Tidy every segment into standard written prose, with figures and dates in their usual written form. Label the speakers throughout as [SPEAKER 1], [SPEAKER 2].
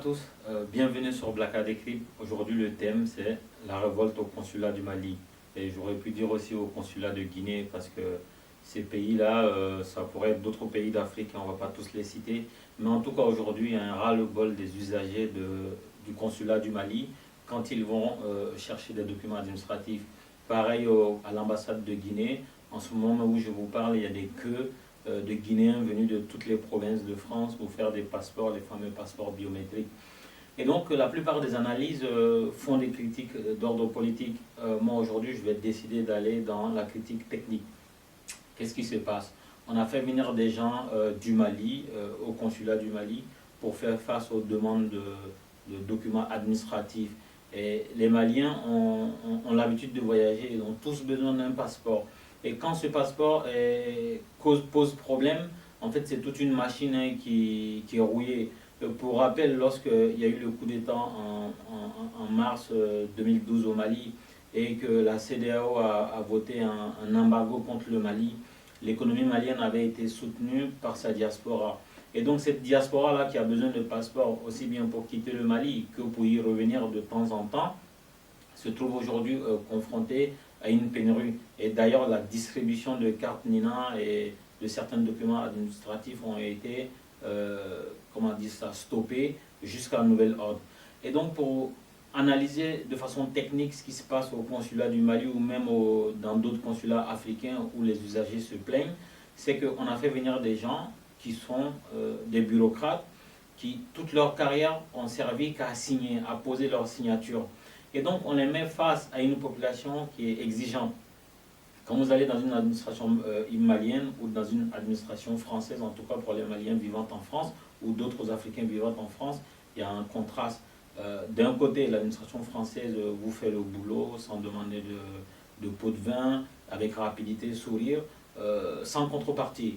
[SPEAKER 1] tous, bienvenue sur Blacka Décrypte. Aujourd'hui le thème c'est la révolte au consulat du Mali. Et j'aurais pu dire aussi au consulat de Guinée parce que ces pays-là, ça pourrait être d'autres pays d'Afrique, on ne va pas tous les citer. Mais en tout cas aujourd'hui, il y a un ras-le-bol des usagers du consulat du Mali quand ils vont chercher des documents administratifs. Pareil à l'ambassade de Guinée, en ce moment où je vous parle, il y a des queues de Guinéens venus de toutes les provinces de France pour faire des passeports, les fameux passeports biométriques. Et donc la plupart des analyses font des critiques d'ordre politique. Moi aujourd'hui je vais décider d'aller dans la critique technique. Qu'est-ce qui se passe? On a fait venir des gens du Mali, au consulat du Mali, pour faire face aux demandes de documents administratifs. Et les Maliens ont l'habitude de voyager, ils ont tous besoin d'un passeport. Et quand ce passeport pose problème, en fait c'est toute une machine qui est rouillée. Pour rappel, lorsqu'il y a eu le coup d'État en mars 2012 au Mali et que la CEDEAO a voté un embargo contre le Mali, l'économie malienne avait été soutenue par sa diaspora. Et donc cette diaspora-là qui a besoin de passeport aussi bien pour quitter le Mali que pour y revenir de temps en temps, se trouve aujourd'hui confrontée à une pénurie. Et d'ailleurs la distribution de cartes Nina et de certains documents administratifs ont été stoppés jusqu'à nouvel ordre. Et donc pour analyser de façon technique ce qui se passe au consulat du Mali ou même dans d'autres consulats africains où les usagers se plaignent, c'est qu'on a fait venir des gens qui sont des bureaucrates qui toute leur carrière ont servi qu'à signer, à poser leur signature. Et donc on les met face à une population qui est exigeante. Quand vous allez dans une administration malienne ou dans une administration française, en tout cas pour les Maliens vivant en France ou d'autres Africains vivant en France, il y a un contraste. D'un côté, l'administration française vous fait le boulot sans demander de pot de vin, avec rapidité, sourire, sans contrepartie.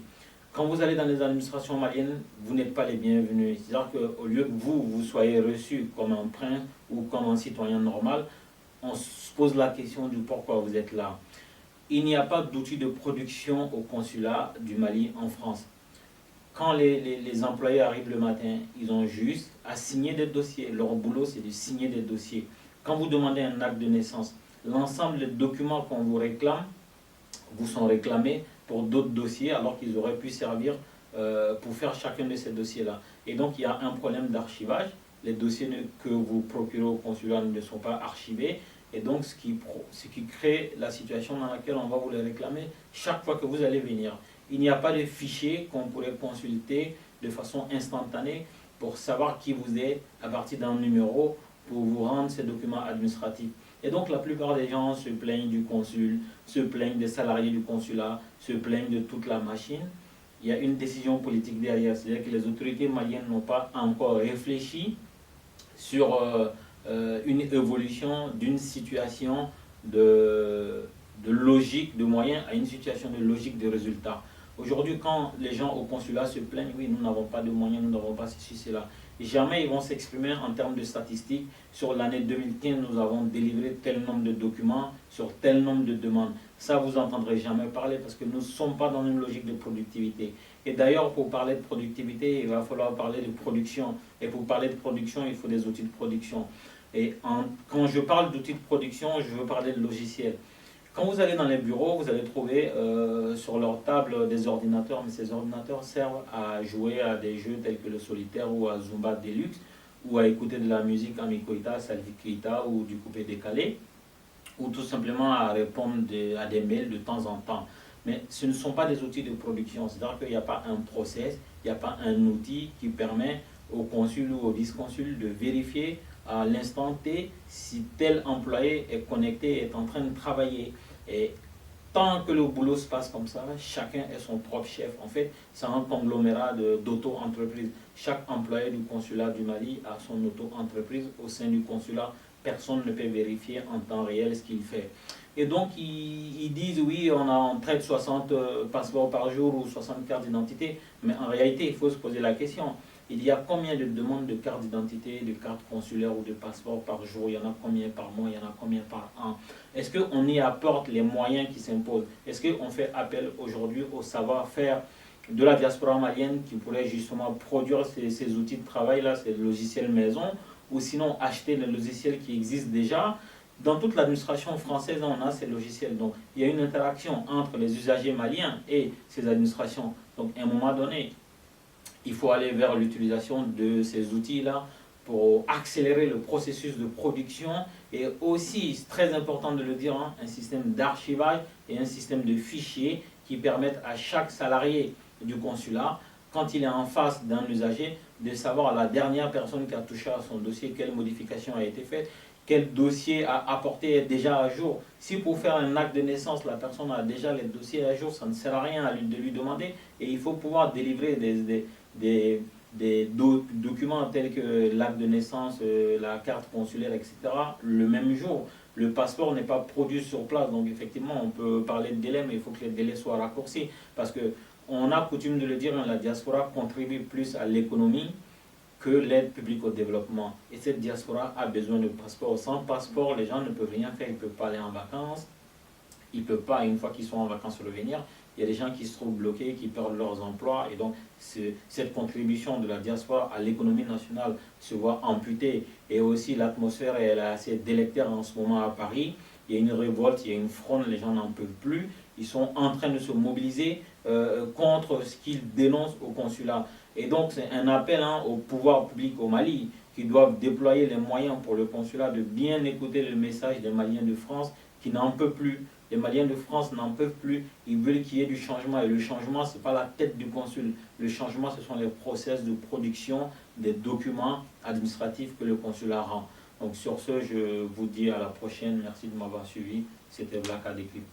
[SPEAKER 1] Quand vous allez dans les administrations maliennes, vous n'êtes pas les bienvenus. C'est-à-dire qu'au lieu que vous soyez reçu comme un prince ou comme un citoyen normal, on se pose la question du pourquoi vous êtes là. Il n'y a pas d'outil de production au consulat du Mali en France. Quand les employés arrivent le matin, ils ont juste à signer des dossiers. Leur boulot, c'est de signer des dossiers. Quand vous demandez un acte de naissance, l'ensemble des documents qu'on vous réclame vous sont réclamés pour d'autres dossiers alors qu'ils auraient pu servir pour faire chacun de ces dossiers-là. Et donc il y a un problème d'archivage. Les dossiers que vous procurez au consulat ne sont pas archivés. Et donc ce qui crée la situation dans laquelle on va vous les réclamer chaque fois que vous allez venir. Il n'y a pas de fichier qu'on pourrait consulter de façon instantanée pour savoir qui vous êtes à partir d'un numéro pour vous rendre ces documents administratifs. Et donc la plupart des gens se plaignent du consul, se plaignent des salariés du consulat, se plaignent de toute la machine. Il y a une décision politique derrière, c'est-à-dire que les autorités maliennes n'ont pas encore réfléchi sur une évolution d'une situation de logique de moyens à une situation de logique de résultats. Aujourd'hui, quand les gens au consulat se plaignent, oui, nous n'avons pas de moyens, nous n'avons pas ceci, cela. Jamais ils vont s'exprimer en termes de statistiques. Sur l'année 2015, nous avons délivré tel nombre de documents sur tel nombre de demandes. Ça, vous n'entendrez jamais parler parce que nous ne sommes pas dans une logique de productivité. Et d'ailleurs, pour parler de productivité, il va falloir parler de production. Et pour parler de production, il faut des outils de production. Et quand je parle d'outils de production, je veux parler de logiciels. Quand vous allez dans les bureaux, vous allez trouver sur leur table des ordinateurs, mais ces ordinateurs servent à jouer à des jeux tels que le solitaire ou à Zumba Deluxe, ou à écouter de la musique Amikoita, Salvikita ou du coupé décalé, ou tout simplement à répondre à des mails de temps en temps. Mais ce ne sont pas des outils de production, c'est-à-dire qu'il n'y a pas un process, il n'y a pas un outil qui permet au consul ou au vice-consul de vérifier à l'instant T si tel employé est connecté et est en train de travailler. Et tant que le boulot se passe comme ça, chacun est son propre chef. En fait, c'est un conglomérat d'auto-entreprises. Chaque employé du consulat du Mali a son auto-entreprise au sein du consulat. Personne ne peut vérifier en temps réel ce qu'il fait. Et donc, ils disent, oui, on traite 60 passeports par jour ou 60 cartes d'identité. Mais en réalité, il faut se poser la question. Il y a combien de demandes de cartes d'identité, de cartes consulaires ou de passeports par jour? Il y en a combien par mois? Il y en a combien par an? Est-ce qu'on y apporte les moyens qui s'imposent? Est-ce qu'on fait appel aujourd'hui au savoir-faire de la diaspora malienne qui pourrait justement produire ces outils de travail-là, ces logiciels maison, ou sinon acheter les logiciels qui existent déjà. Dans toute l'administration française, on a ces logiciels. Donc, il y a une interaction entre les usagers maliens et ces administrations. Donc, à un moment donné, il faut aller vers l'utilisation de ces outils-là pour accélérer le processus de production et aussi, c'est très important de le dire, hein, un système d'archivage et un système de fichiers qui permettent à chaque salarié du consulat, quand il est en face d'un usager, de savoir la dernière personne qui a touché à son dossier, quelle modification a été faite, quel dossier a apporté déjà à jour. Si pour faire un acte de naissance, la personne a déjà les dossiers à jour, ça ne sert à rien de lui demander. Et il faut pouvoir délivrer des documents tels que l'acte de naissance, la carte consulaire, etc. le même jour. Le passeport n'est pas produit sur place, donc effectivement on peut parler de délai, mais il faut que les délais soient raccourcis, parce que on a coutume de le dire, la diaspora contribue plus à l'économie que l'aide publique au développement. Et cette diaspora a besoin de passeport. Sans passeport, les gens ne peuvent rien faire, ils ne peuvent pas aller en vacances, ils ne peuvent pas, une fois qu'ils sont en vacances, revenir. Il y a des gens qui se trouvent bloqués, qui perdent leurs emplois, et donc cette contribution de la diaspora à l'économie nationale se voit amputée. Et aussi l'atmosphère est assez délétère en ce moment à Paris. Il y a une révolte, il y a une fronde, les gens n'en peuvent plus. Ils sont en train de se mobiliser contre ce qu'ils dénoncent au consulat. Et donc c'est un appel au pouvoir public au Mali qui doivent déployer les moyens pour le consulat de bien écouter le message des Maliens de France qui n'en peuvent plus. Les Maliens de France n'en peuvent plus, ils veulent qu'il y ait du changement. Et le changement, ce n'est pas la tête du consul. Le changement, ce sont les process de production des documents administratifs que le consulat rend. Donc sur ce, je vous dis à la prochaine. Merci de m'avoir suivi. C'était Black Adéclip.